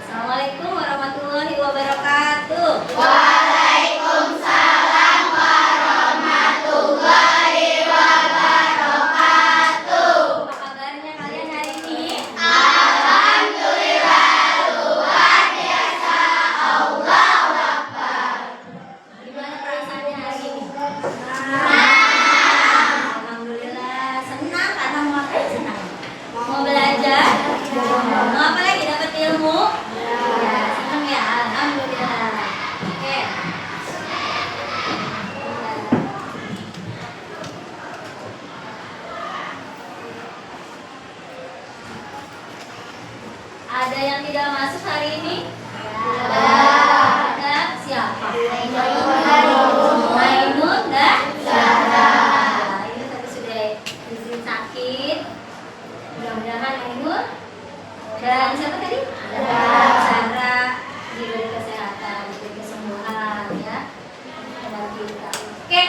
Assalamualaikum warahmatullahi wabarakatuh. Waalaikumsalam warahmatullahi wabarakatuh. Apa kabarnya kalian hari ini? Alhamdulillah, luar biasa. Allahu Akbar. Gimana perasaannya hari ini? Alhamdulillah senang karena mau apa? Senang. Mau belajar? Mau apa lagi? Dapat ilmu? Ya, senang ya. Alhamdulillah. Oke. Ada yang tidak masuk hari ini? Ada. Siapa? Ainun dan Zahra. Ini tadi sudah izin sakit. Mudah-mudahan Ainun dan siapa tadi? Zahra diberi kesehatan, diberi kesembuhan ya. Dan kita. Oke.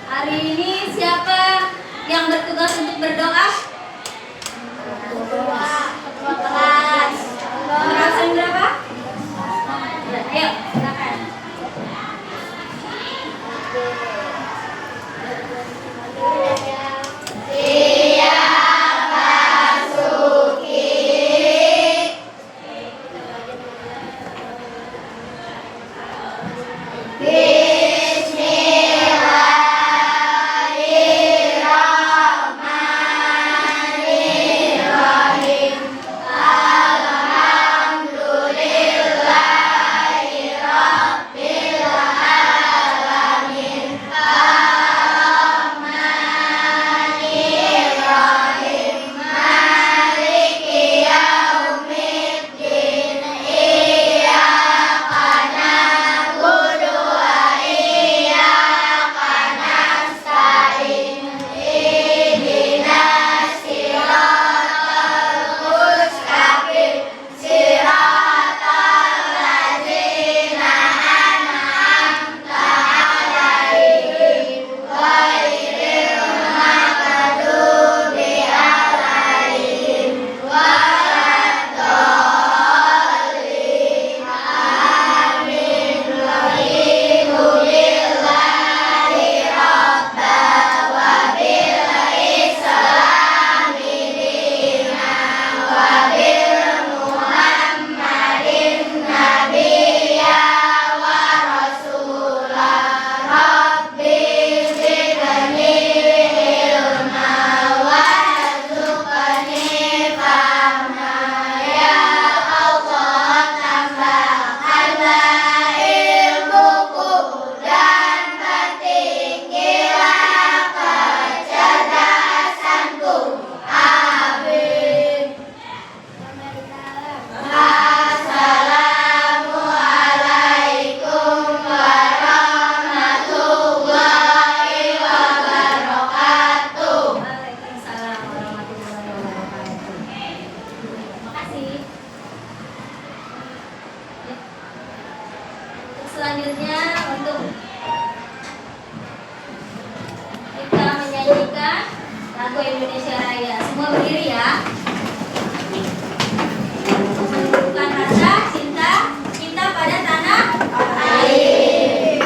Hari ini siapa yang bertugas untuk berdoa? Kelas. Absen berapa? Ayo, silakan. Waalaikumsalam warahmatullahi wabarakatuh. Terima kasih. Ya. Untuk selanjutnya untuk kita menyanyikan lagu Indonesia Raya. Semua berdiri ya. Menunjukkan rasa cinta kita pada tanah air.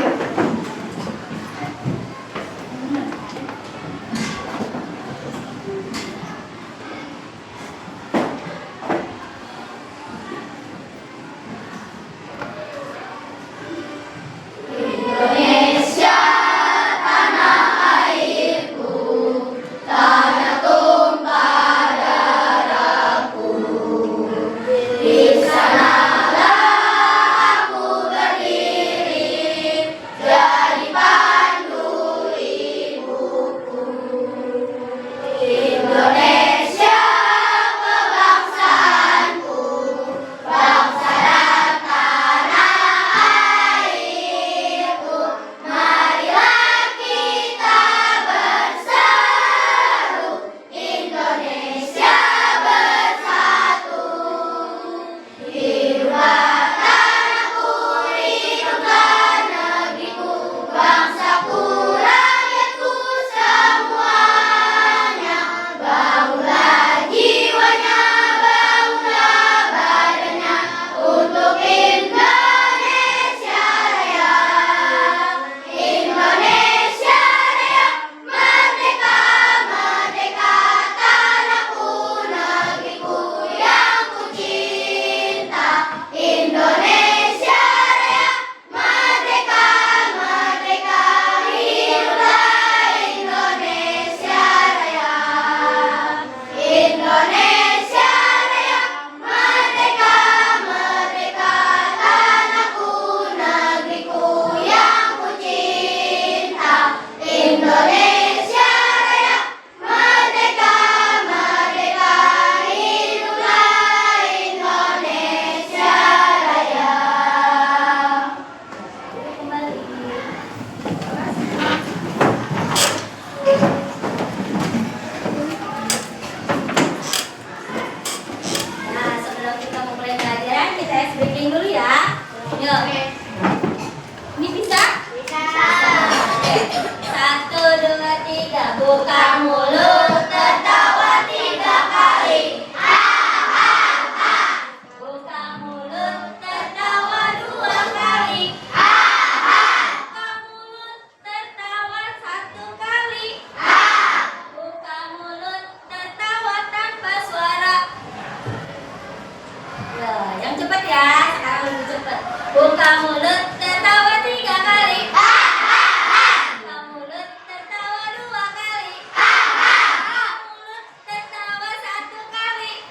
Buka mulut tertawa 3 kali. Buka mulut tertawa 2 kali. Buka mulut tertawa 1 kali.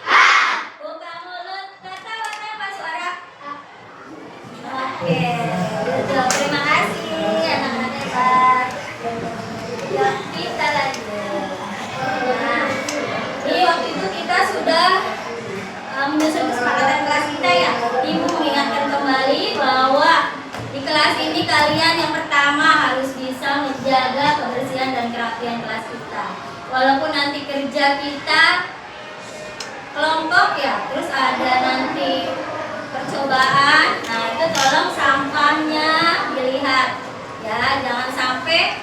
Buka mulut tertawa tanpa suara. Oke, betul. Terima kasih anak-anak hebat. Ya, kita lanjut. Nah, ini waktu itu kita sudah menyusun kesepakatan kelas kita ya. Ibu mengingatkan kembali bahwa di kelas ini kalian yang pertama harus bisa menjaga kebersihan dan kerapian kelas kita. Walaupun nanti kerja kita kelompok ya, terus ada nanti percobaan. Nah, itu tolong sampahnya dilihat ya, jangan sampai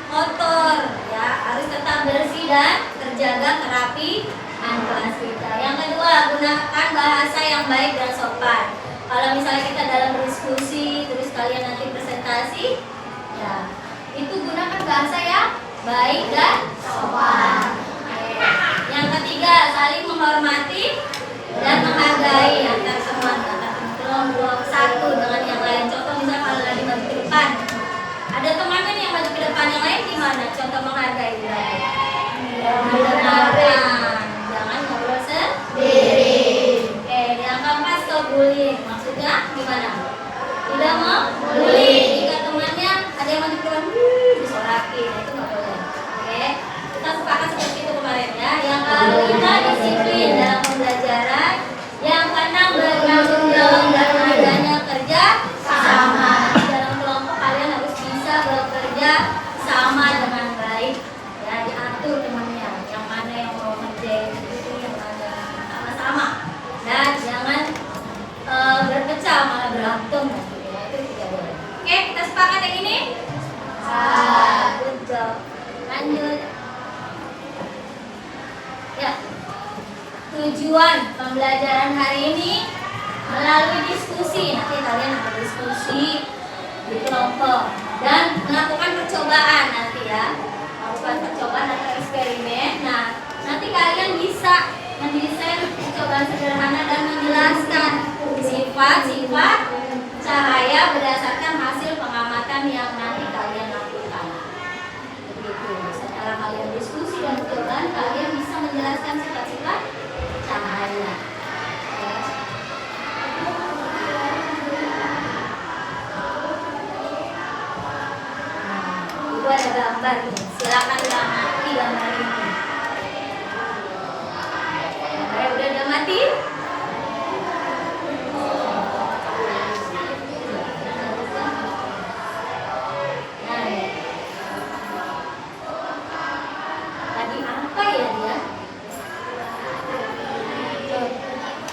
kotor ya, harus tetap bersih dan terjaga kerapian kelas kita. Yang kedua, gunakan bahasa yang baik dan sopan. Kalau misalnya kita dalam diskusi, terus kalian nanti presentasi, ya itu gunakan bahasa yang baik dan sopan. Yang ketiga, saling menghormati dan menghargai antar teman, antar kelompok satu dengan yang lain. Contoh misalnya kalau lagi maju ke depan, ada temannya nih yang maju ke depan, yang lain gimana? Contoh menghargai. Mendengarkan, jangan ngobrol sendiri. Oke, yang keempat, stop bullying. Maksudnya gimana? Tidak mau bully. Jika temannya ada yang maju ke depan, disorakin, itu nggak boleh. Oke, kita sepakat seperti itu kemarin ya. Yang kelima, disiplin dalam pembelajaran. Yang keenam, bertanggung jawab dan adanya kerja sama. Dalam kelompok kalian harus bisa bekerja sama dengan baik ya, diatur temannya, yang mana yang mau ngerjain itu, yang mana sama-sama, dan jangan berpecah malah berantem ya, itu tidak boleh. Oke, kita sepakat yang ini? Good job. Lanjut ya. Tujuan pembelajaran hari ini melalui diskusi. Nanti kalian ada diskusi di kelompok dan melakukan percobaan nanti ya, melakukan percobaan atau eksperimen. Nah, nanti kalian bisa mendesain percobaan sederhana dan menjelaskan sifat-sifat cahaya berdasarkan hasil pengamatan yang nanti kalian lakukan. Begitu. Setelah kalian diskusi dan percobaan, kalian bisa menjelaskan sifat-sifat cahaya. Itu ada gambar nih. Silakan amati gambar ini. Gambarnya udah mati? Tadi apa ya dia?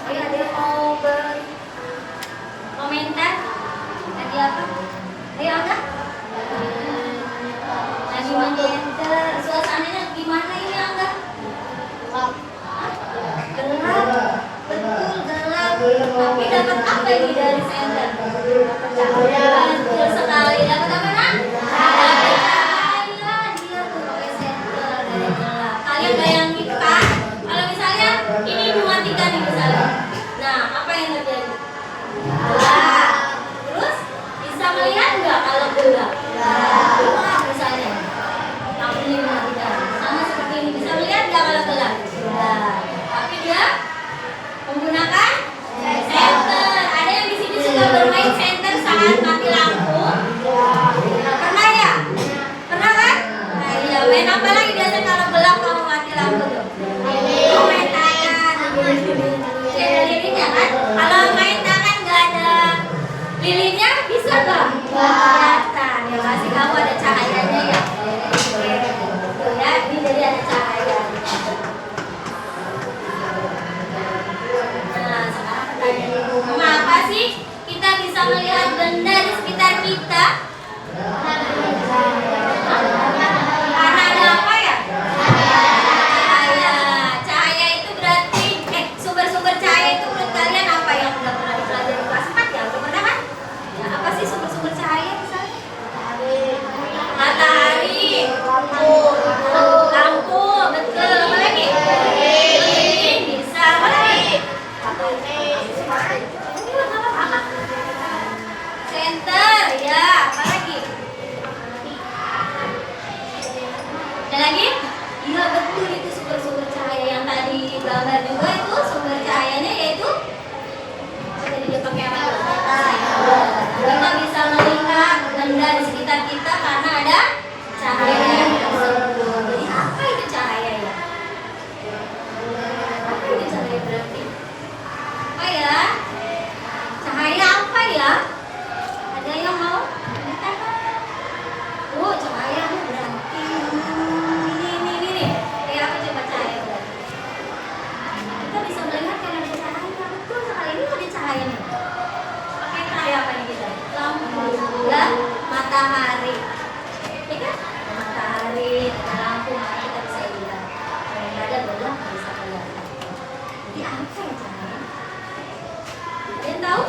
Ayo, ada yang mau berkomentar? Tadi apa? Ayo, Angga. Lagi magenta. Suasananya gimana ini, Angga? Gelap. Betul, gelap. Tapi dapat apa ini dari senter? Betul sekali. Dapat apa, Nak? Cahaya. Dia tuh pakai senter dari gelap. Kalian bayangin kan? Kalau misalnya ini mematikan nih misalnya. Nah, apa yang terjadi? Gelap. Terus bisa melihat nggak kalau gelap? Gelap misalnya. Lampu ini mematikan. Sama seperti ini, bisa melihat nggak kalau gelap? Gelap. Tapi dia menggunakan senter. Ada yang di sini suka bermain senter saat mati lampu? Pernah ya? Pernah kan? Nah, iya. Main apa lagi biasanya kalau gelap kamu mati lampu tuh? Main tangan. Ada lilinnya kan? Kalau main tangan nggak ada lilinnya bisa nggak? Kelihatan. Ya kasih kamu ada cahayanya ya. Oke. Tuh ya, ini jadi ada cahaya. Nah, sekarang pertanyaan, mengapa sih kita bisa melihat benda di sekitar kita? Karena ada apa ya? Cahaya. Cahaya itu berarti sumber-sumber cahaya itu menurut kalian apa yang udah pernah dipelajari kelas 4 ya? Udah pernah kan? Ya, apa sih sumber-sumber cahaya misalnya? Matahari, lampu, betul. Apa lagi? Lilin, bisa. Apa lagi? Seperti apa ya cahaya? Kalian tahu?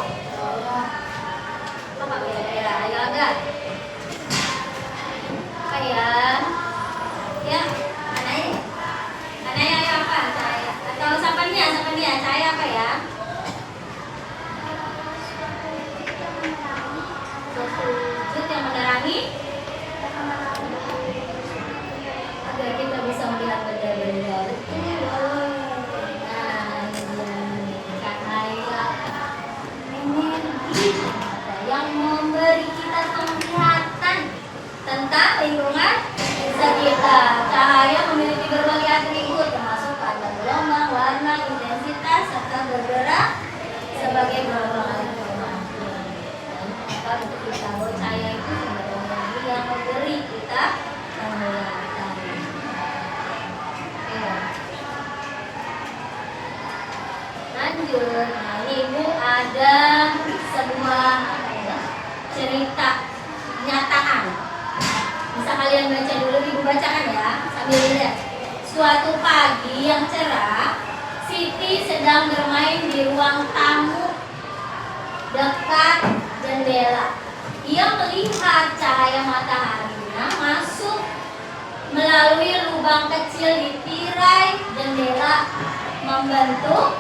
Apa kira-kira? Ayo agak. Apa ya? Ya, Anaya. Anaya ayo apa? Cahaya. Atau Sapania, cahaya apa ya? Suatu wujud yang menerangi. Agar kita bisa melihat benda-benda. Yang memberi kita penglihatan tentang lingkungan sekitar. Cahaya memiliki berbagai atribut termasuk pada gelombang, warna, intensitas, serta bergerak sebagai gelombang informasi. Dan untuk kita bahwa cahaya itu sebenarnya yang memberi kita penglihatan. Oke. Lanjut. Nah, ini Ibu ada sebuah cerita nyataan. Bisa kalian baca dulu, Ibu bacakan ya sambil lihat. Suatu pagi yang cerah, Siti sedang bermain di ruang tamu dekat jendela. Ia melihat cahaya mataharinya masuk melalui lubang kecil di tirai jendela membentuk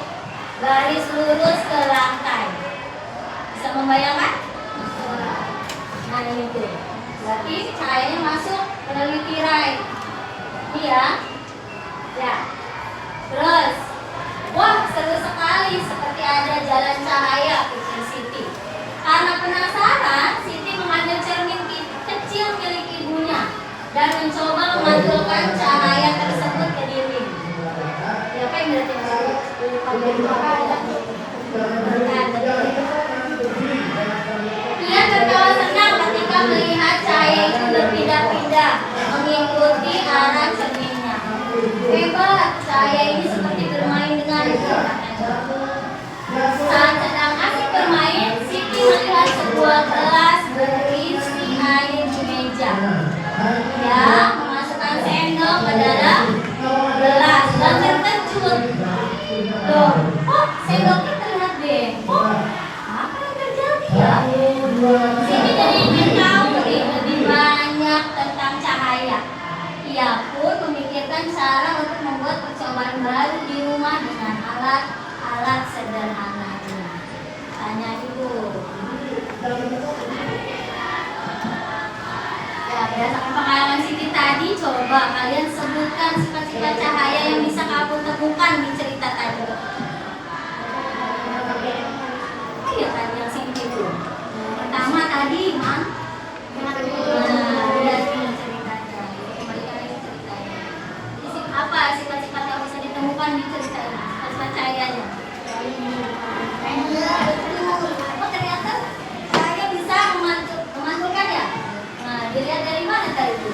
garis lurus ke lantai. Bisa membayangkan? Nah ini tuh. Berarti cahayanya masuk melalui tirai. Iya. Ya. Terus, wah seru sekali, seperti ada jalan cahaya, pikir Siti. Karena penasaran, Siti mengambil cermin kecil milik ibunya dan mencoba memantulkan cahaya tersebut ke dinding. Ya, apa yang berarti? Ia tertawa senang ketika melihat cahaya itu berpindah-pindah mengikuti arah cerminnya. Hebat, cahaya ini seperti bermain denganku. Saat sedang asik bermain, Siti melihat sebuah gelas berisi air di meja. Ia memasukkan sendok ke dalam gelas dan terkejut. Loh, kok sendoknya terlihat bengkok? Apa yang terjadi ya? Siti jadi ingin tahu lebih banyak tentang cahaya. Ia pun memikirkan cara untuk membuat percobaan baru di rumah dengan alat-alat sederhana. Tanya Ibu. Ya, berdasarkan pengalaman Siti tadi, coba kalian sebutkan sifat-sifat cahaya yang bisa kamu temukan di cerita tadi. Oh iya tadi yang Siti itu. Pertama tadi, Man. Apa sifat-sifat yang bisa ditemukan di cerita ini? Sifat cahayanya. Oh ternyata cahaya bisa memantulkan ya? Nah, dilihat dari mana tadi itu?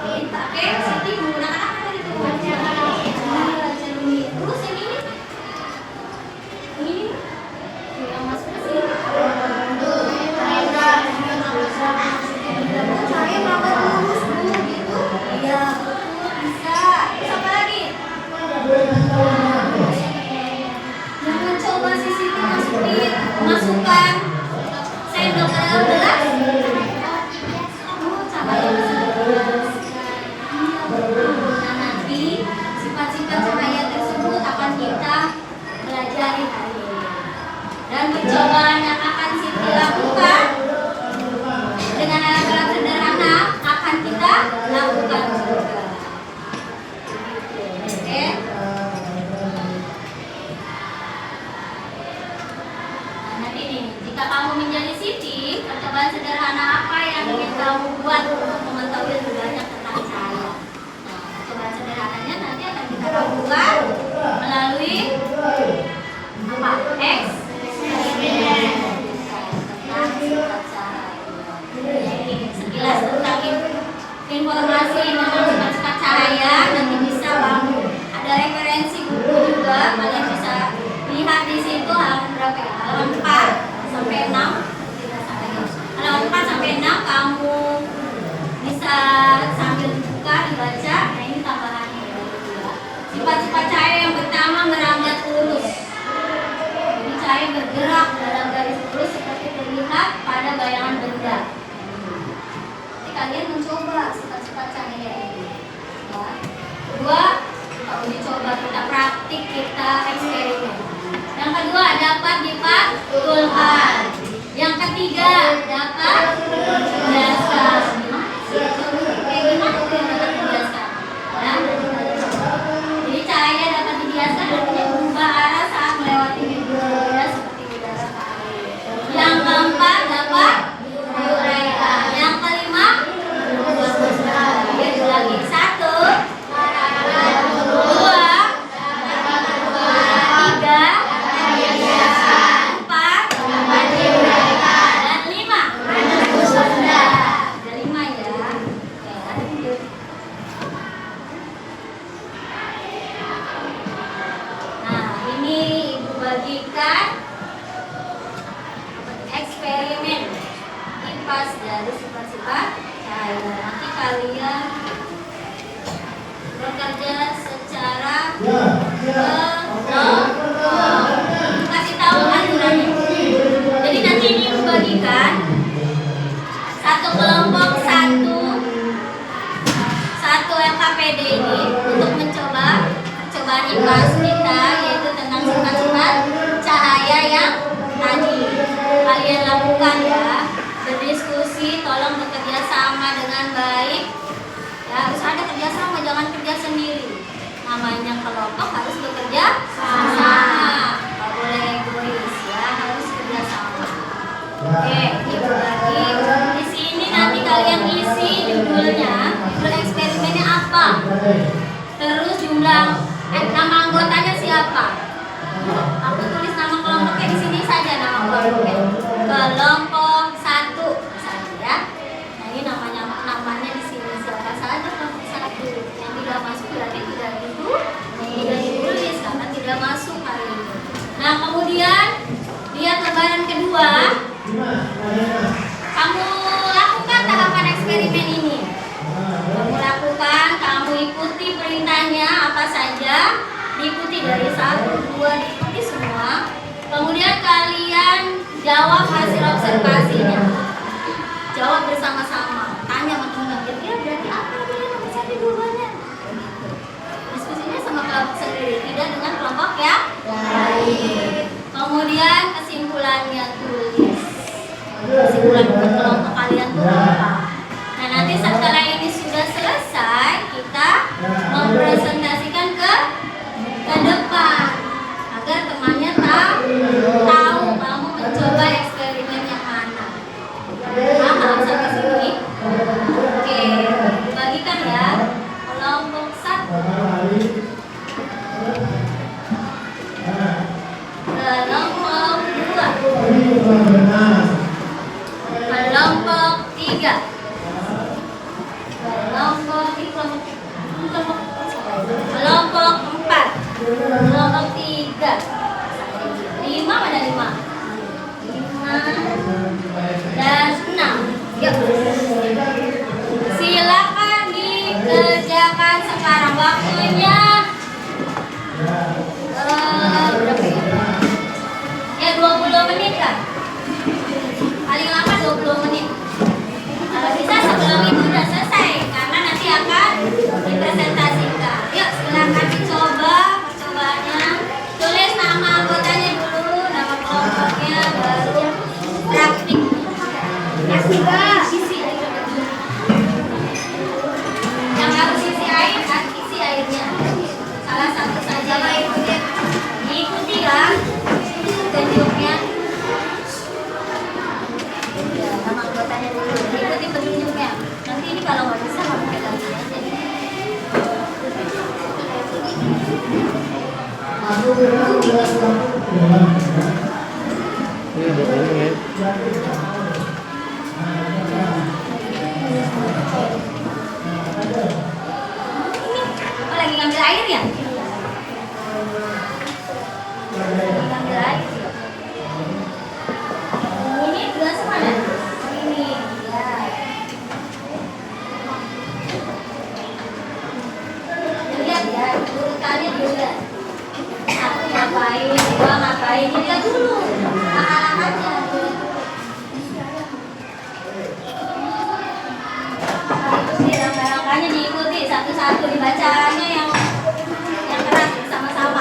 Oke, Siti menggunakan apa tadi itu? Cermin. Terus yang ini? Ini? Yang masuk ke sini? Cahaya melakukan lurus dulu gitu? Iya, bisa. Terus apa lagi? Yang mencoba si Siti masukkan sendok ke dalam gelas. Oh, cahaya bisa bergerak. Nah, nanti sifat-sifat cahaya tersebut akan kita pelajari hari ini. Dan percobaan yang akan Siti lakukan dengan alat-alat sederhana akan kita lakukan juga. Oke. Nah, nanti nih, jika kamu menjadi Siti, percobaan sederhana apa yang ingin kamu buat untuk mengetahui lebih banyak tentang cahaya? Nah, percobaan sederhananya nanti akan kita lakukan melalui apa? Eksperimen tentang sifat cahaya. Sekilas tentang informasi tentang sifat-sifat cahaya, nanti bisa kamu ada referensi buku juga, kalian bisa lihat di situ halaman berapa ya? Halaman 4 sampai 6. Halaman 4 sampai 6 kamu bisa sambil buka dibaca. Nah ini tambahannya ya. Sifat-sifat cahaya yang praktik kita eksperimen. Yang kedua, dapat dipantulkan. Yang ketiga, dapat dijelaskan. Kayak gimana tuh yang dapat dijelaskan? Ya. Jadi cahaya dapat dijelaskan artinya berubah arah saat melewati media seperti udara ke air. Yang keempat, dapat diuraikan. Yang kelima, lagi satu, dua, tiga, empat, dan lima. Ada lima ya. Oke. Nah, ini ibu bagikan eksperimen kipas dari sifat-sifat cahaya. Nanti kalian bekerja secara kelompok. Kasih tahu aturannya. Jadi nanti ini ibu bagikan satu kelompok satu LKPD ini untuk mencoba percobaan IPAS kita, yaitu tentang sifat-sifat cahaya yang tadi kalian lakukan ya. Berdiskusi, tolong bekerja sama dengan baik. Ya, harus ada kerjasama, jangan kerja sendiri. Namanya kelompok harus bekerja sama. Gak boleh egois ya, harus kerja sama. Oke, ibu lagi. Di sini nanti kalian isi judulnya, judul eksperimennya apa. Terus jumlah nama anggotanya siapa. Aku tulis nama kelompoknya di sini saja, nama kelompoknya. Kelompok 1 misalnya ya. Nah, ini namanya di sini siapa saja kelompok 1. Yang tidak masuk berarti tidak ditulis karena tidak masuk hari ini. Nah, kemudian lihat lembaran kedua. Kamu lakukan tahapan eksperimen ini. Kamu lakukan, kamu ikuti perintahnya apa saja. Diikuti dari 1, 2, diikuti semua. Kemudian kalian jawab hasil observasinya. Jawab bersama-sama. Tanya sama teman-teman, kira-kira berarti apa dia nomor 1, 2-nya? Diskusinya sama kelompok sendiri, tidak dengan kelompok ya lain. Kemudian kesimpulannya tulis. Kesimpulan buat kelompok kalian tuh apa? Nah, nanti setelah ini sudah selesai, kita mempresentasikan ke depan agar temannya tahu kamu mencoba eksperimen yang mana. Paham sampai sini? Oke, bagikan ya. Kelompok 1, kelompok 2, kelompok 3, kelompok 4, kelompok 3, 5 mana 5? 5 dan 6. Yuk. Silakan dikerjakan sekarang, waktunya berapa ya? Ya 20 menit kan? Paling lama 20 menit. Kalau bisa sebelum itu sudah selesai karena nanti akan dipresentasikan. Yuk, silakan dicoba percobaannya. Tulis nama anggotanya dulu, nama kelompoknya, baru praktik. Isi air. Yang harus isi air kan, isi airnya. Salah satu saja. Diikuti ya petunjuknya. Ya, nama anggotanya dulu. Diikuti petunjuknya. Nanti ini kalau nggak bisa kamu pegang aja. Oh, lagi ngambil air ya? Lagi ngambil air. Ini gelas mana? Ini ya. Lihat ya, urutannya dilihat. Satu ngapain, dua ngapain, dilihat dulu. Langkah-langkahnya. Ikuti langkah-langkahnya, diikuti satu-satu, dibacanya yang keras sama-sama.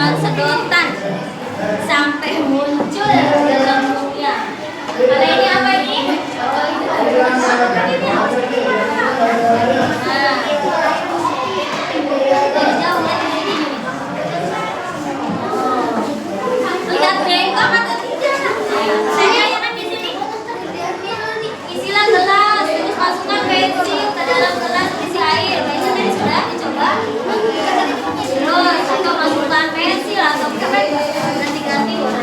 dengan sedotan sampai muncul gelembungnya. Kalau ini apa ini? Nah, dari jauh lihat di sini. Lihat bengkok atau tidak? Saya kan di sini. Isilah gelas, terus masukkan pensil ke dalam gelas, isi air. Pensil tadi sudah dicoba. Terus atau masukkan pensil atau ganti-ganti warna.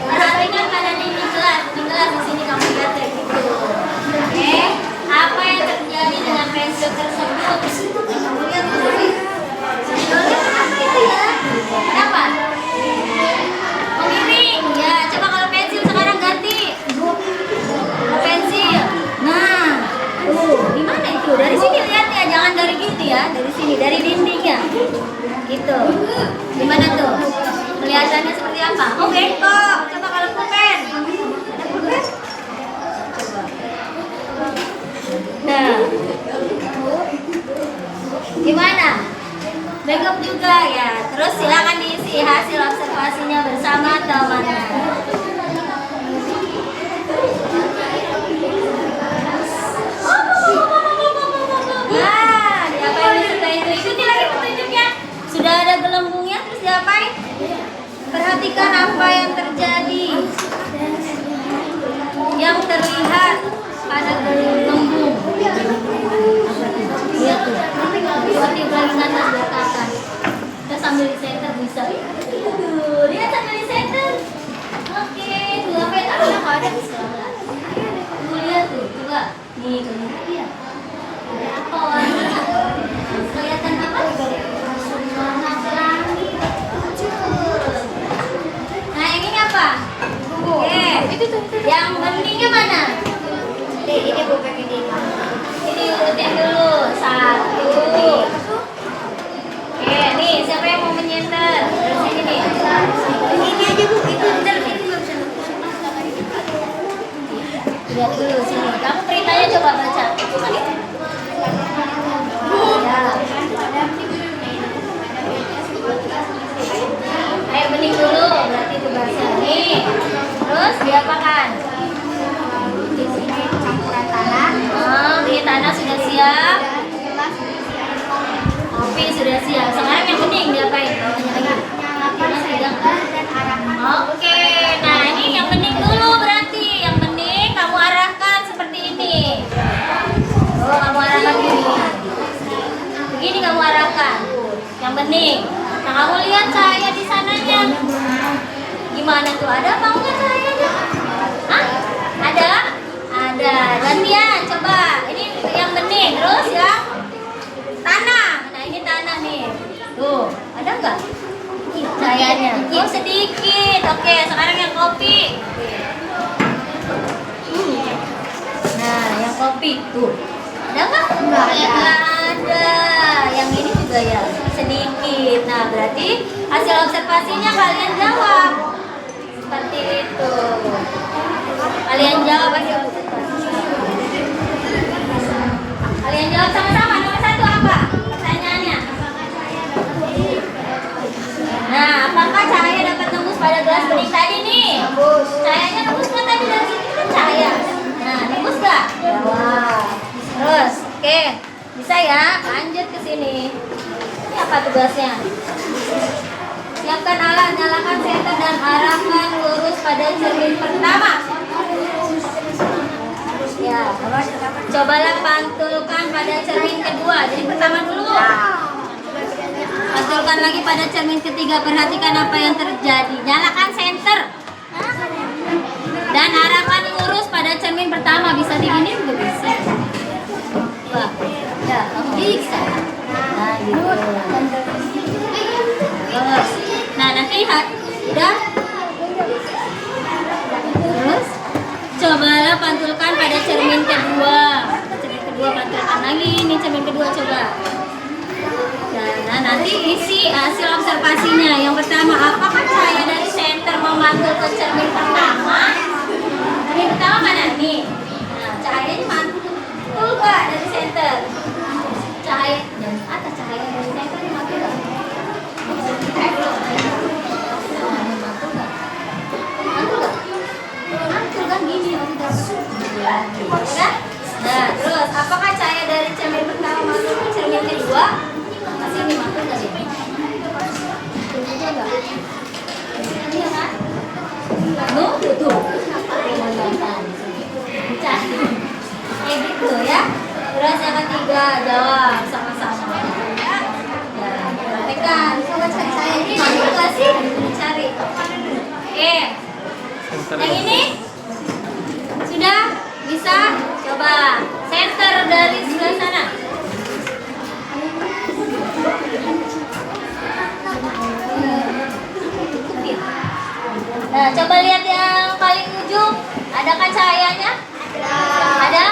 Perhatikan pada dinding gelas di sini kamu lihat ya gitu. Oke, apa yang terjadi dengan pensil tersebut? Kamu lihat dulu. Lihat apa itu ya? Kenapa? Memiring. Ya, coba kalau pensil sekarang ganti. Pensil. Nah, di mana itu? Dari sini lihat ya, jangan dari gini ya, dari sini, dari dindingnya. Gitu. Di mana tuh? Kelihatannya seperti apa? Oh, bengkok. Coba kalau pulpen. Ada pulpen? Coba. Nah. Gimana? Bengkok juga ya. Terus silakan diisi hasil observasinya bersama temannya. Nah, diapain setelah itu? Ikuti lagi petunjuknya. Sudah ada gelembungnya, terus diapain? Perhatikan apa yang terjadi. Yang terlihat pada gelembung. Lihat tuh. Seperti bagian atas dan ke atas. Kita sambil di center bisa. Lihat sambil di center. Oke, tuh apa yang ada di sebelah. Lihat tuh, coba. Nih, kelihatan. Ada apa warnanya? Kelihatan apa? Warna pelangi. Nah, yang ini apa? Oke. Yang beningnya mana? Ini bukan ini. Ini urutin dulu. 1. Oke, nih siapa yang mau menyenter? Dari sini nih. Ini aja Bu, itu bentar ini nggak bisa. Lihat dulu sini. Kamu perintahnya coba baca. Ya. Ayo bening dulu, berarti itu bahasa nih. Terus diapakan? Di sini campuran tanah. Oh, ini tanah sudah siap. Kopi sudah siap. Sekarang yang bening diapain? Oke, nah ini yang bening dulu berarti. Yang bening kamu arahkan seperti ini. Oh, kamu arahkan gini. Begini kamu arahkan. Yang bening. Nah, kamu lihat cahaya di sananya. Gimana tuh? Ada apa enggak cahayanya? Hah? Ada? Ada. Gantian, coba. Ini yang bening. Terus ya. Tanah. Nah, ini tanah nih. Tuh, ada enggak? Cahayanya. Oh, sedikit. Oke, sekarang yang kopi. Nah, yang kopi. Tuh. Ada enggak? Enggak ada. Yang ini juga ya, sedikit. Nah, berarti hasil observasinya kalian jawab. Seperti itu. Kalian jawab hasil observasi. Kalian jawab sama-sama. Nomor 1 apa? Pertanyaannya. Nah, apakah cahaya dapat tembus pada gelas bening tadi nih? Cahayanya tembus nggak tadi dari sini kan cahaya? Nah, tembus nggak? Jawab. Terus, oke. Bisa ya, lanjut ke sini. Ini apa tugasnya? Siapkan alat, nyalakan senter dan arahkan lurus pada cermin pertama. Ya, cobalah pantulkan pada cermin kedua. Jadi pertama dulu. Pantulkan lagi pada cermin ketiga. Perhatikan apa yang terjadi. Nyalakan senter dan arahkan lurus pada cermin pertama. Bisa digini juga bisa. Wah. Ya, bisa. Nah, gitu. Terus. Nah, nanti lihat. Udah. Terus cobalah pantulkan pada cermin kedua. Cermin kedua pantulkan lagi. Ini cermin kedua coba. Nah, nanti isi hasil observasinya. Yang pertama, apakah cahaya dari senter memantul ke cermin pertama? Cermin pertama mana nih? Nah, cahayanya mantul gak dari senter? Cahaya dari atas, cahaya dari senter mantul gak? enggak? Iya kan? Tuh. Kayak gitu ya. Terus yang ketiga jawab sama-sama. Ya. Praktekkan. Coba cari saya ini mampu nggak sih? Cari. Oke. Yang ini sudah bisa? Coba center dari sebelah sana. Nah, coba lihat yang paling ujung. Adakah cahayanya? Ada?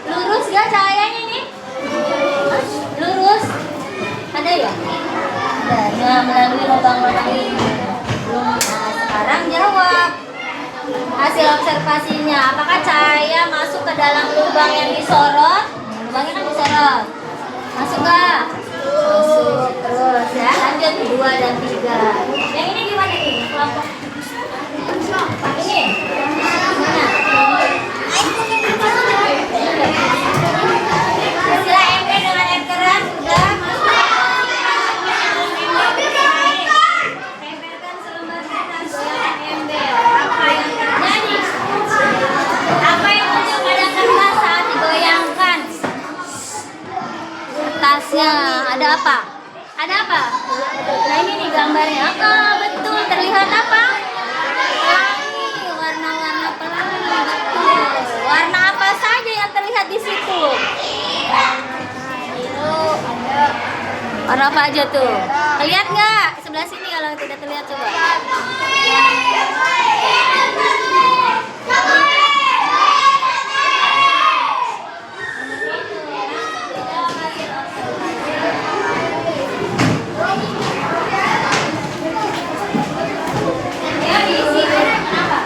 Lurus gak cahayanya ini? Lurus? Ada ya? Ada. Nah, melalui lubang-lubang ini. Nah, sekarang jawab. Hasil observasinya, apakah cahaya masuk ke dalam lubang yang disorot? Lubangnya kan disorot. Masuk gak? Masuk. Terus ya, lanjut 2 dan 3. Yang ini gimana nih? Kelompok ini gimana? Istilah MB dengan air keras sudah. Tempelkan selembar kertas goyang MB. Apa yang terjadi? Apa yang muncul pada kertas saat digoyangkan? Kertasnya ada apa? Ada apa? Nah ini nih gambarnya. Betul, terlihat apa? Pelangi, warna-warna pelangi. Betul. Warna apa saja yang terlihat di situ? Warna apa aja tuh? Terlihat nggak? Sebelah sini kalau tidak terlihat coba. Ya diisi kenapa?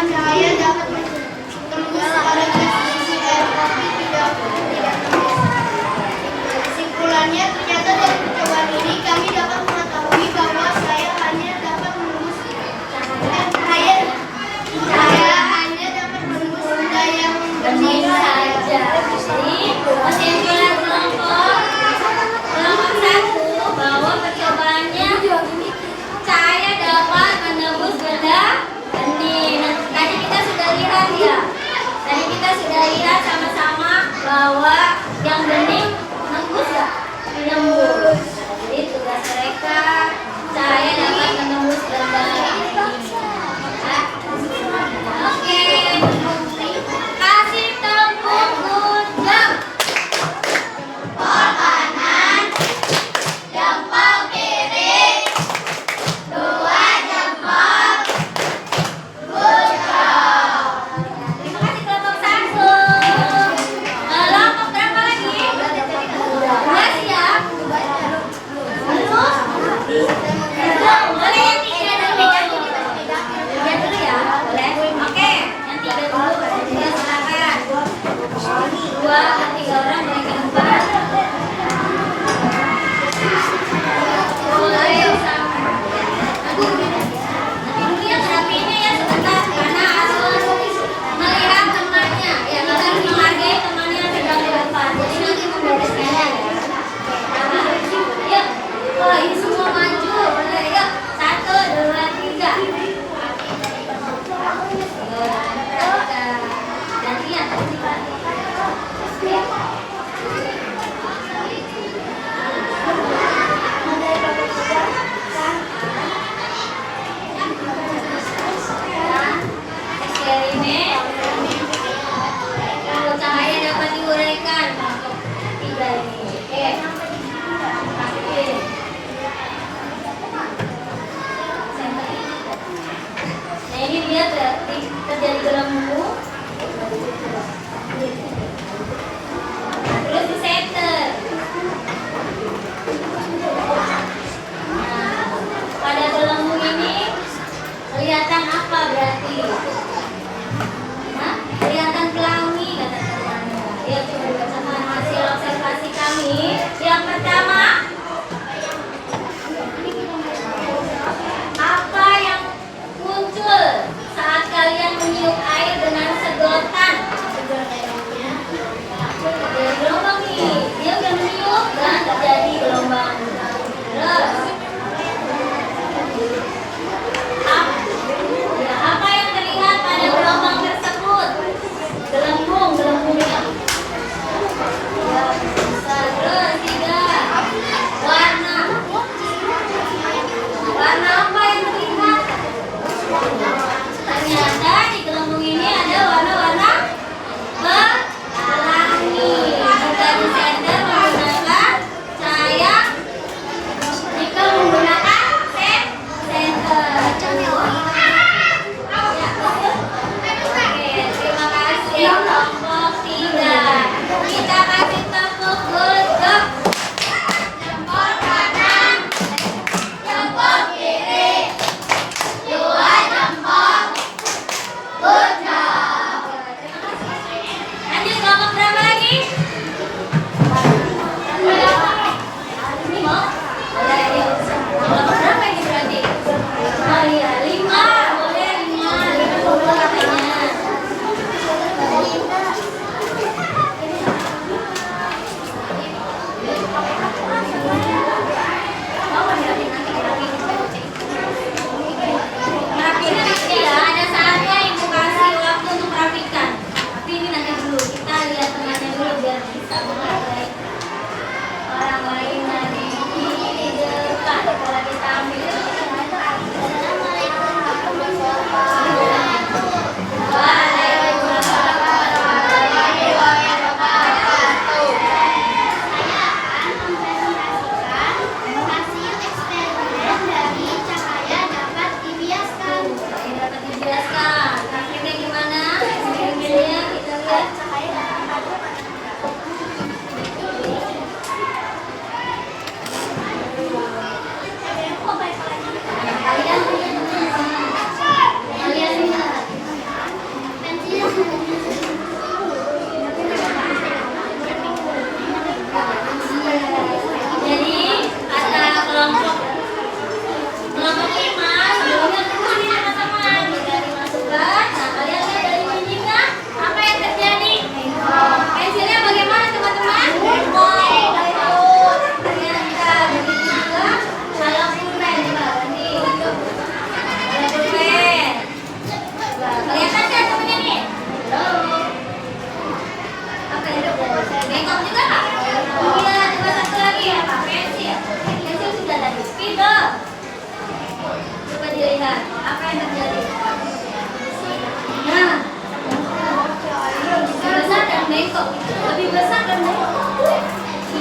cahaya dapat tembus pada sisi air, tapi tidak tembus. Kesimpulannya, ternyata dari percobaan ini kami dapat mengetahui bahwa saya hanya dapat menembus benda yang benih saja. Jadi kesimpulan kelompok satu bahwa percobaannya cahaya dapat menembus benda benih. Nah, tadi kita sudah lihat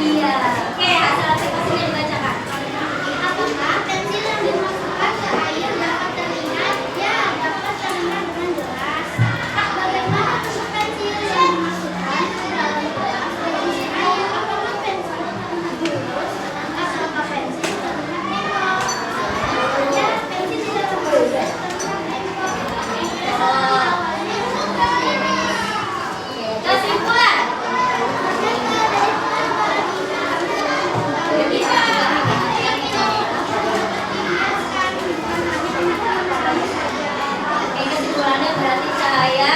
Iya. Oke, hasil aplikasinya dibacakan. Apakah pensil yang dimasukkan ke air dapat terlihat? Ya, dapat terlihat dengan jelas. Bagaimana bentuk pensil yang dimasukkan ke dalam gelas berisi air? Apakah pensil terlihat lurus? Apakah pensil terlihat bengkok? Ya, pensil tidak lurus, terlihat bengkok. Awalnya seperti ini. Kesimpulan. Oke, kesimpulannya berarti cahaya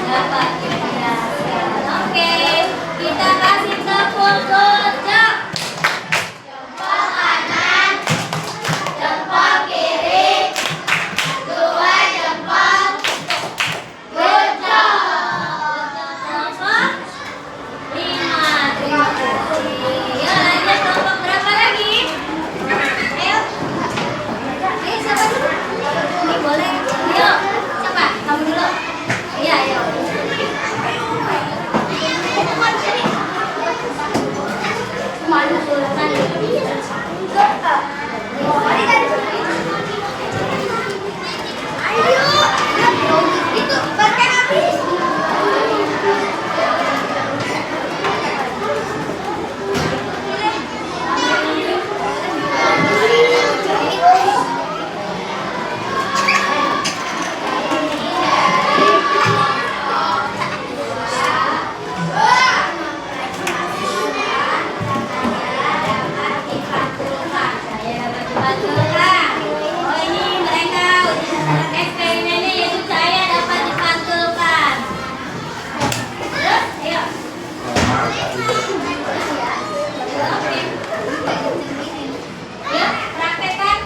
dapat dijelaskan. Oke, kita kasih tepuk gojek. Jempol kanan, jempol kiri, dua jempol. Good job. Nomor 5. Terima kasih. Ya, lanjut kelompok berapa lagi? Ayo. Ayo, siapa dulu? Ini boleh. Ayo, siapa? Kamu dulu. Iya, ayo. Mana tulisan ini? Ayo, itu pakai habis. Oh, ini mereka eksperimennya yaitu cahaya dapat dipantulkan. Terus, ayo. Oke. Yuk, praktekkan.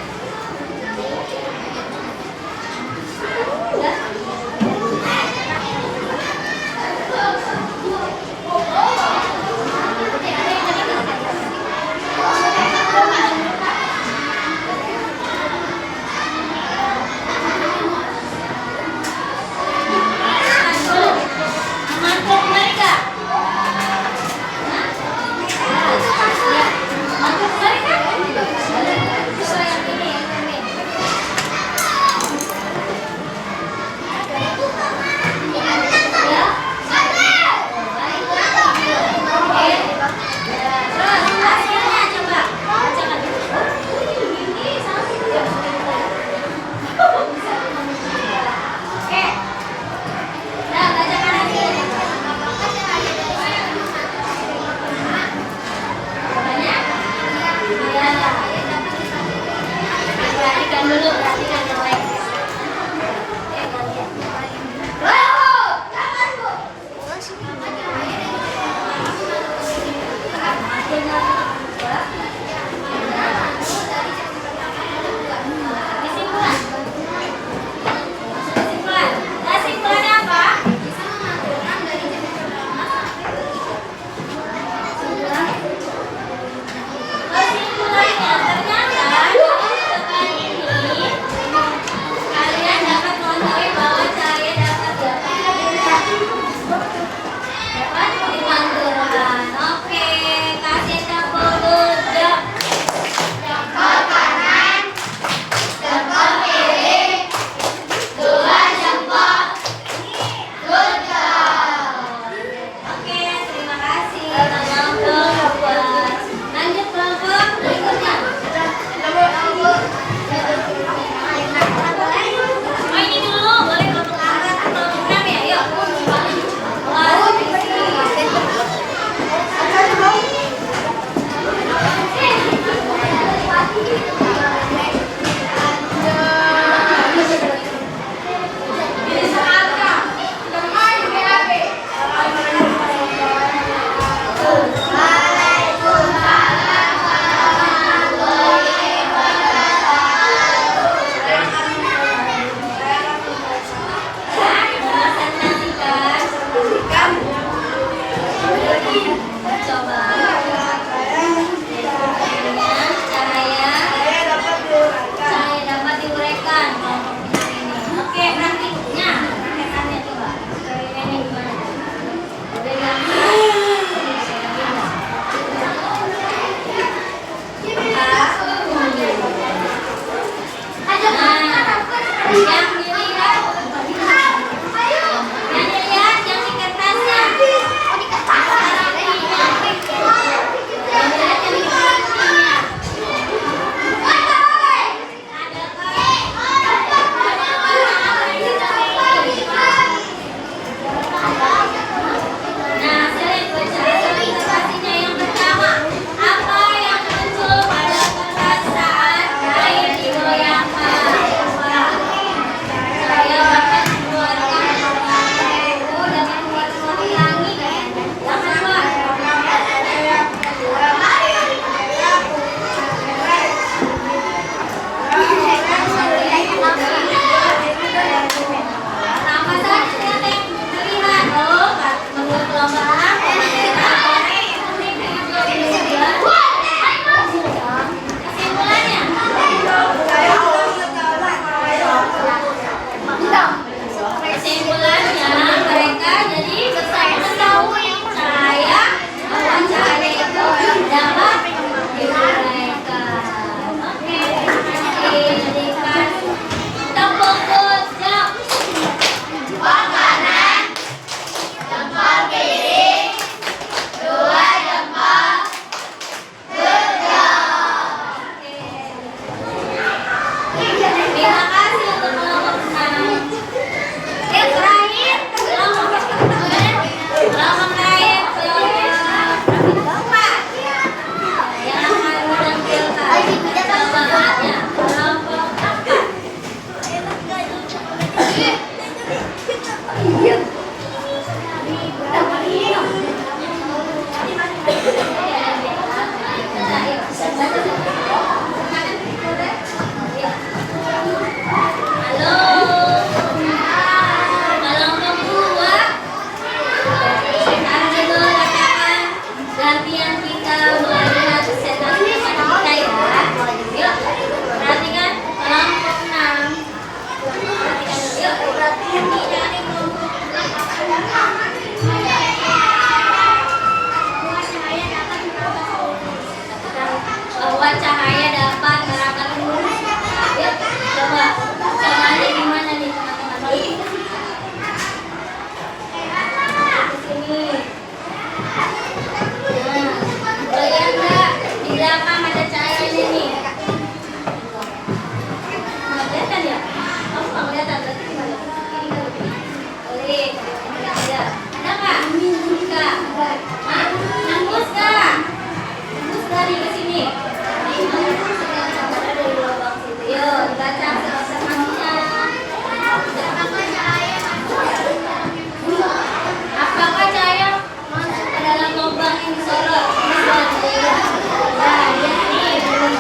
Mantul kembali kak? Mantul kembali kak? So yang ini, yang ini. Ya? Oke. Terus hasilnya coba bacakan. Oke. Nah, bacakan hasilnya. Jawabannya? Ya. Perhatikan dulu, perhatikan yang lain. Kesimpulan. Kesimpulan. Kesimpulannya apa? Kesimpulannya ternyata dengan ini kalian dapat mengetahui bahwa cahaya dapat dipantulkan. Oke, kasih tepuk gojek. Jempol kanan, jempol kiri, dua jempol. Good job. Oke, terima kasih kelompok buat. Lanjut kelompok berikutnya. Oh, ini dulu boleh kelompok angkat atau kelompok ya? Yuk. Wah, coba cahaya Yang dilihat, yang di kertasnya. Nah, saya baca ilustrasinya yang pertama. Apa yang muncul pada kertas saat kain digoyangkan? Saya akan mengeluarkan buku dengan warna-warni langit. Jangan lupa. Apa saja yang dilihat? Oh, menurut perlombaan. Kesimpulannya mereka jadi bisa mengetahui cahaya bahwa cahaya itu dapat diuraikan. Oke, terima kasih. Jadikan tepuk jam. Jempol kanan, jempol kiri, 2 jempol. Good job. Terima kasih untuk kelompok menang. Yang terakhir, kelompok terakhir kelompok 4 yang akan menampilkan perlombaannya. Kelompok 4. Halo. Kelompok 2. Sekarang dulu katakan gantian kita melihat setan kita ya. Yuk, perhatikan kelompok 6. Perhatikan dulu. Yuk, perhatikan kita nih kelompok 6. Bahwa cahaya dapat merambah. Yuk, coba. Caranya gimana nih teman-teman? Sini. Nah, lihat nggak? Di belakang ada cahayanya nih. Nggak kelihatan ya? Kamu nggak kelihatan? Berarti gimana? Ini kan begini. Boleh. Ada. Ada nggak? Nggak. Hah? Nembus nggak? Nembus nggak nih ke sini? Ada dari lubang situ. Yuk, dibaca observasinya. Apakah cahaya masuk ke dalam lubang yang disorot? Nah, lihat nih,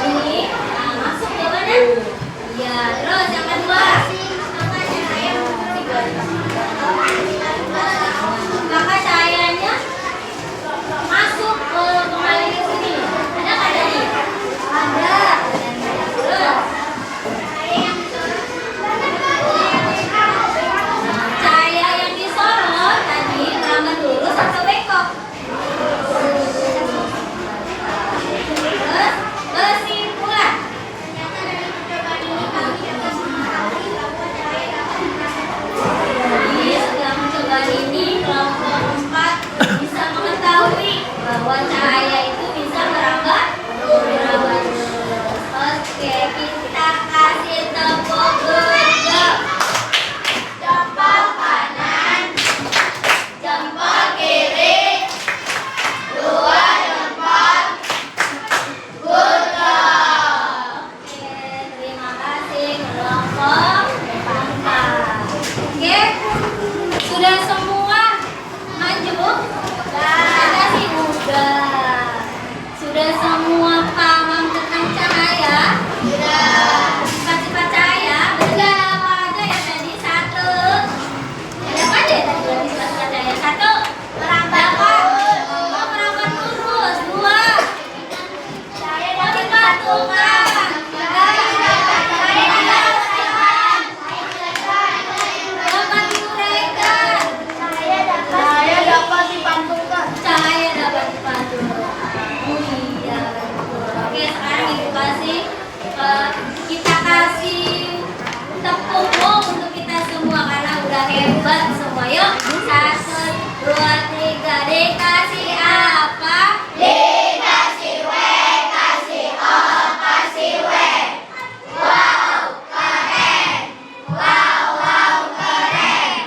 ini. Nah, masuk ke mana? Iya, terus yang kedua. Apakah cahayanya masuk ke kembali ke sini? Ada nggak dari? Ada. Terus. Cahaya yang disorot tadi merambat lurus atau bengkok? Terus kesimpulan. Jadi setelah percobaan ini kelompok 4 bisa mengetahui bahwa cahaya itu bisa merambat lurus. Oke, kita kasih tepuk jam. Jempol kanan, jempol kiri, 2 jempol. Good job. Oke, terima kasih kelompok 4. Oke, sudah semua maju? Ada sih udah. Sudah semua paham tentang cahaya? Sudah. Sifat-sifat cahaya? Sudah. Apa aja ya tadi? 1. Ada apa aja ya tadi berarti sifat-sifat cahaya? 1. Merambat lurus. Oh, merambat lurus. 2. Cahaya dapat dipantulkan. 3. Dapat diuraikan. Cahaya dapat dipantulkan. Cahaya dapat dipantulkan. Oh iya. Oke, sekarang ibu kasih kita kasih tepung dua, tiga. Dikasih apa? Dikasih W, kasih O, kasih W. Wow, keren. Wow, keren.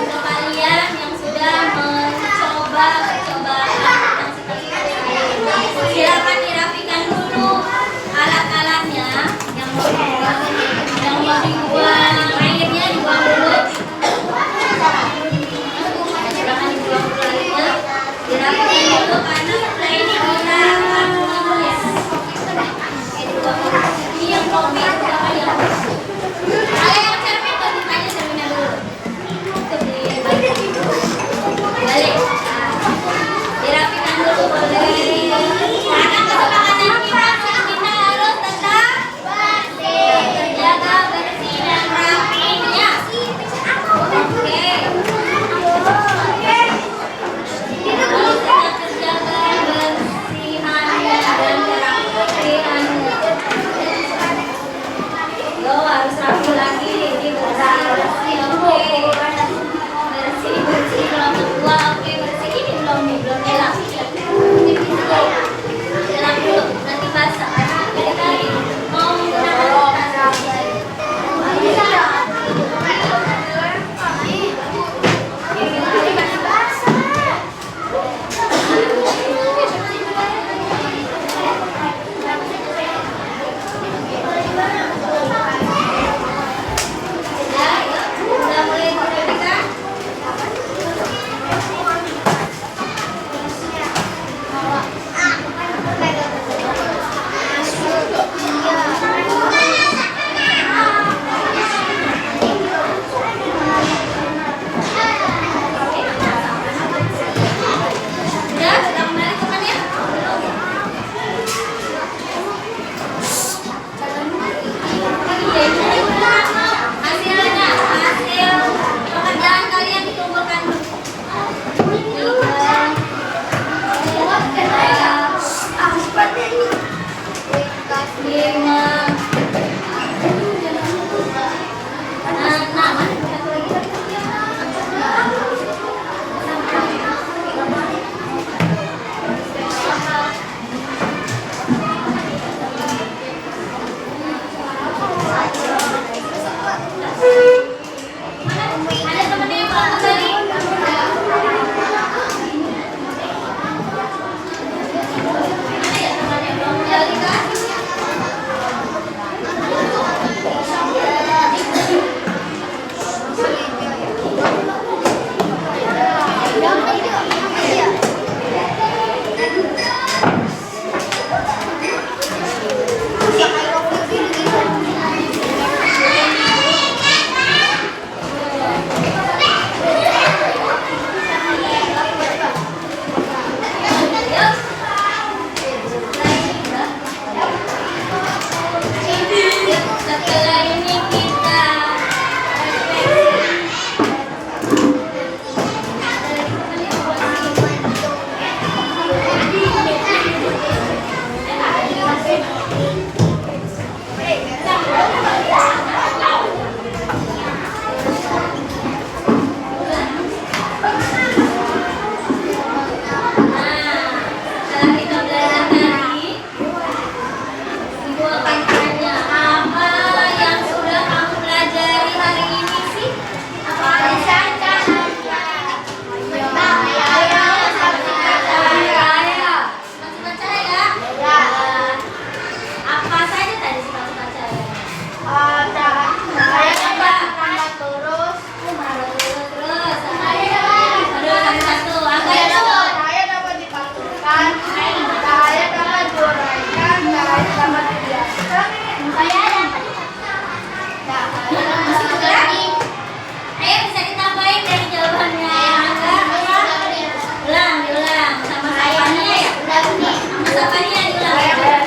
Untuk kalian yang sudah mencoba percobaan tentang seperti ini, silakan dirapikan dulu alat-alatnya yang mau dibuang, airnya dibuang dulu. Silakan dibuang dulu airnya, dirapikan dulu karena setelah ini kita akan menulis. Ini yang kopi, silakan yang kalau yang cermin tutup aja cerminnya dulu. Balik. Dirapikan dulu boleh. Karena kesepakatan kita harus tetap bersih, terjaga bersih dan rapinya. Oke. Harus tetap terjaga bersihannya dan kerapiannya. Lo harus rapi lagi, ini bersih, oke. Bersih belum tua, oke bersih ini belum hilang. Hilang dulu, nanti basah. Balik lagi. Mau menggunakan tas. Udah mulai dirapikan? Sudah kembali temannya? Hasilnya, hasil pekerjaan kalian dikumpulkan. Lima, enam, ada temennya yang mau kembali? Ada ya teman yang belum kembali kah? Setelah ini kita setelah kita belajar tadi, dibuatkan perannya apa yang sudah kamu pelajari hari ini sih? Apa aja? Masih baca ya? Apa saja tadi sih kamu baca ya? Terus, ada satu, angka itu. Cahaya dapat dipantulkan, cahaya dapat diuraikan, cahaya dapat dibiarkan, cahaya dapat Masih kurang? Ayo bisa ditambahin dari jawabannya angka. Diulang sama sapanya ya. Sama sapanya diulang.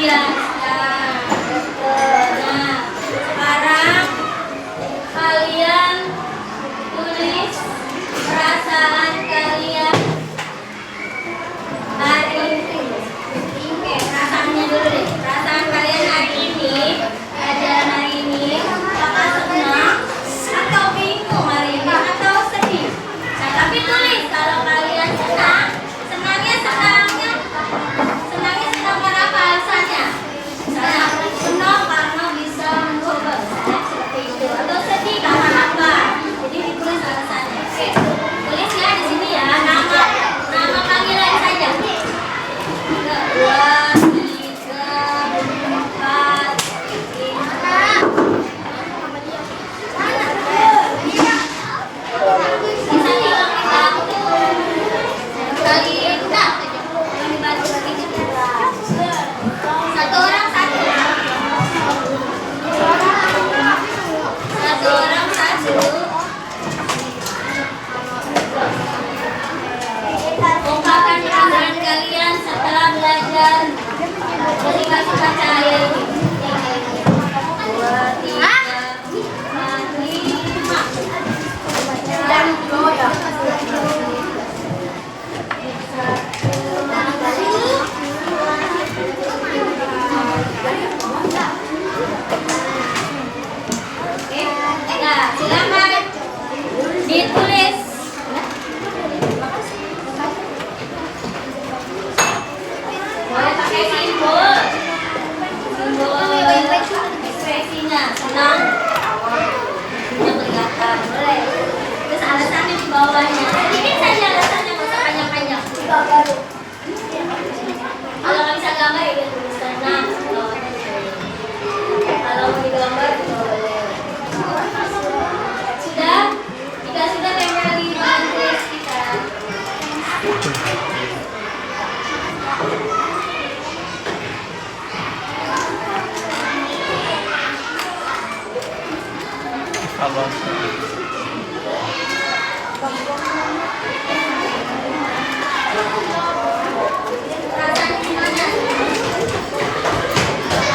Iya. Nah, sekarang kalian tulis perasaan kalian hari ini. Oke, perasaannya dulu deh. Perasaan kalian hari ini, pelajaran hari ini, apakah senang atau bingung hari ini atau sedih? Nah, tapi tulis kalau kalian senang, senangnya karena apa alasannya? Misalnya senang karena bisa mencoba, seperti itu. Atau sedih karena apa? Jadi ditulis alasannya. Oke, tulis ya di sini ya nama panggilan saja. 2, 3, 4, 1 orang 1. Ungkapkan pengalaman kalian setelah belajar ketika baca ayat ini. 2, 3, 4, 5. Oke, nah silakan ditulis. Boleh pakai simbol ekspresinya, senang, yang kelihatan, boleh. Terus alasannya di bawahnya, sedikit saja alasannya, nggak usah panjang-panjang. Kalau nggak bisa gambar ya tulis senang. Kalau mau digambar juga boleh. Sudah? Jika sudah tempel di bahan tulis kita. Perasaan gimana?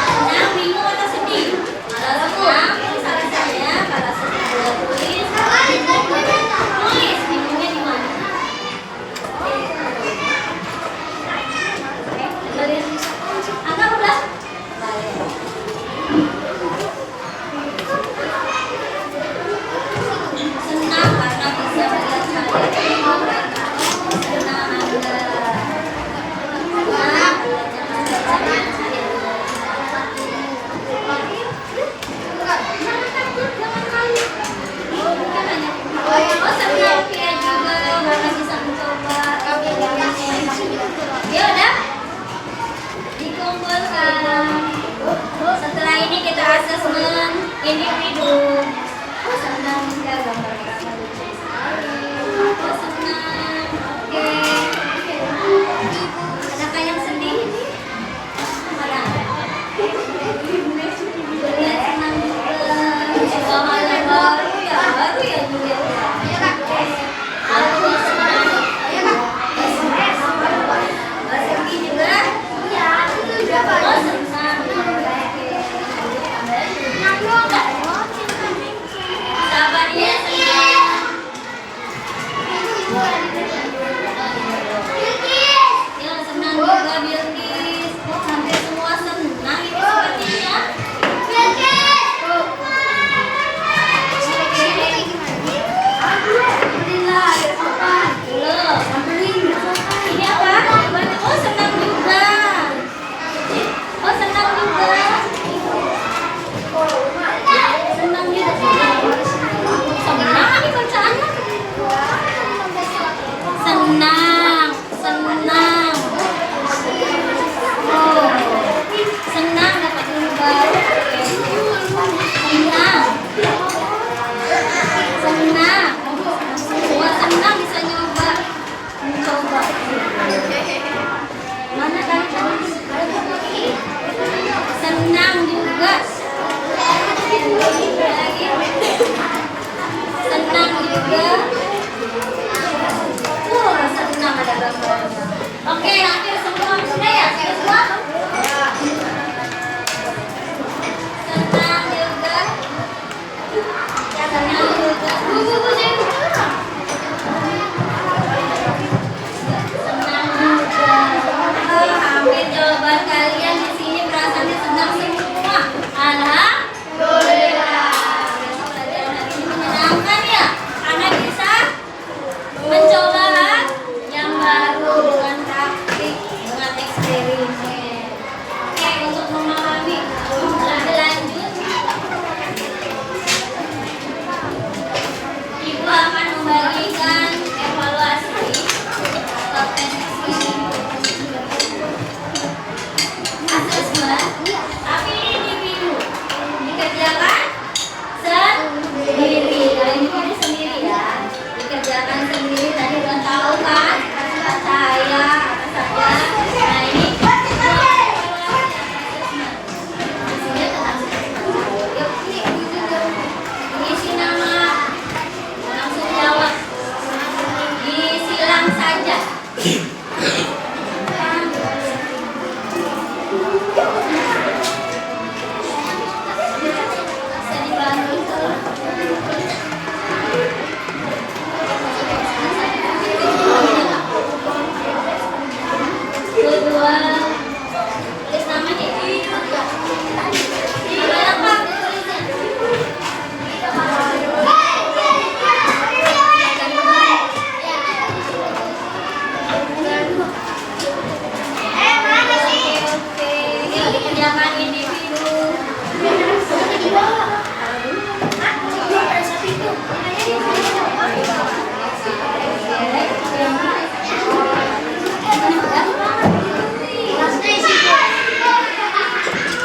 Senang, bingung atau sedih? Kalau senang, tulis alasannya. Kalau sedih juga tulis. Tulis, bingungnya di mana? Angka udah? Senang karena bisa melihat kalian. Senang Anda. Senang oh senang Pia juga karena bisa mencoba. Ya udah dikumpulkan. Setelah ini kita asesmen individu. Senang ya gambar lucu sekali. Senang. Oke. Adakah yang sedih? Mana? Lihat senang juga. Coba malam baru ya juga. Aku senang. Sedih juga. Oh senang. Sabarnya senang. Kerjakan individu.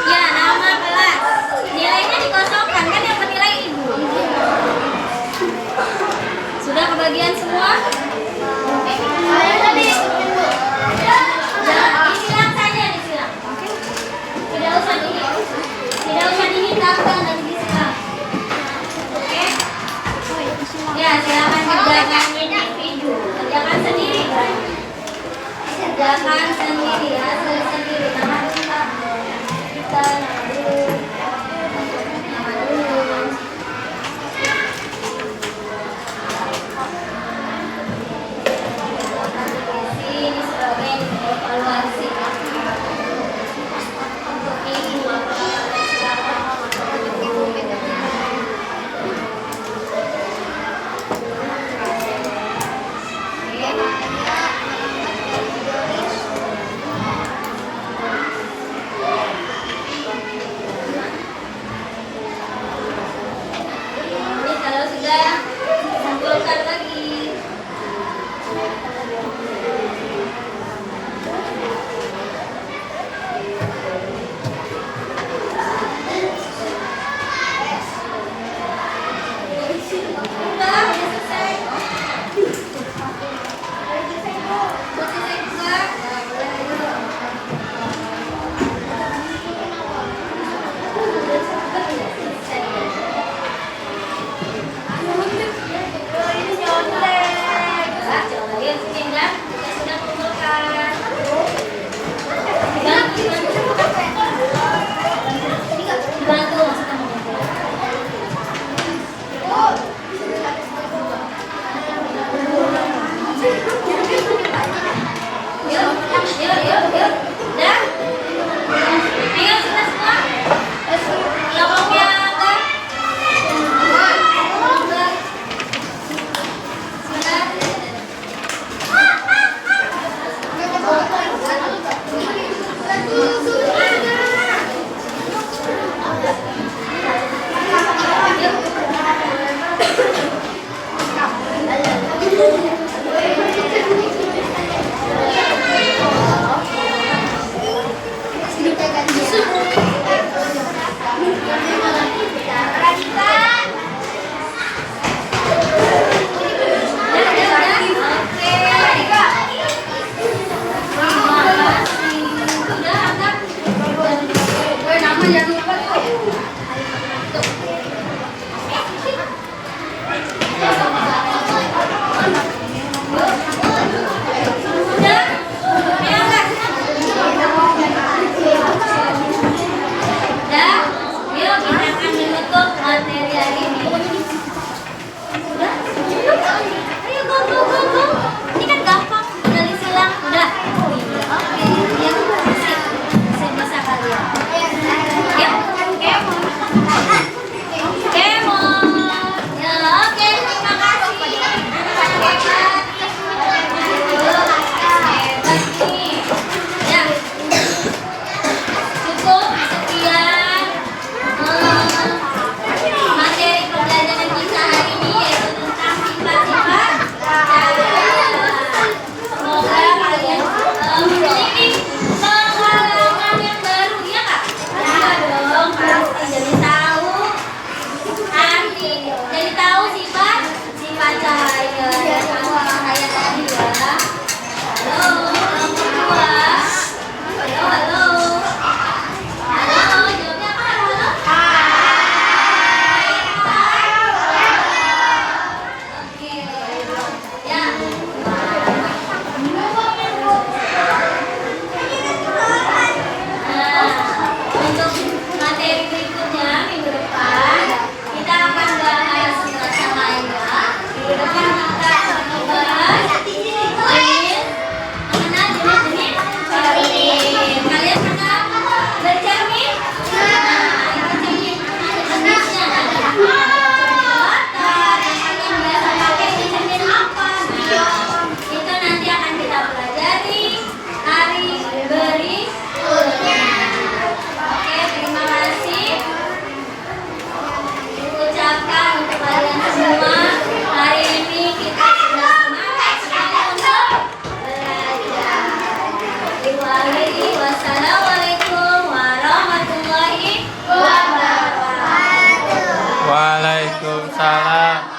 Ya, nama kelas. Nilainya dikosongkan, kan yang menilai ibu. Sudah kebagian semua? Disilang saja, disilang. Tidak usah dihitamkan dan disilang. Oke? Ya, silakan kerjakan individu. Kerjakan sendiri. Kerjakan sendiri, hasil sendiri. Nama kita. Kita nama dulu. Nama dulu. Ini sebagai evaluasi. Untuk ibu ini kalau sudah kumpulkan lagi. Udah selesai. Buat selesai juga. Ini contek. Coba kita sudah kumpulkan. Dibantu maksudnya mengumpulkan. Yuk. Dah? Ayo kita semua. Kelompoknya angkat. Angkat. Ini kan gampang, udah disilang, udah. Oke, yang bersih bisa kalian. Yuk. Waalaikumsalam.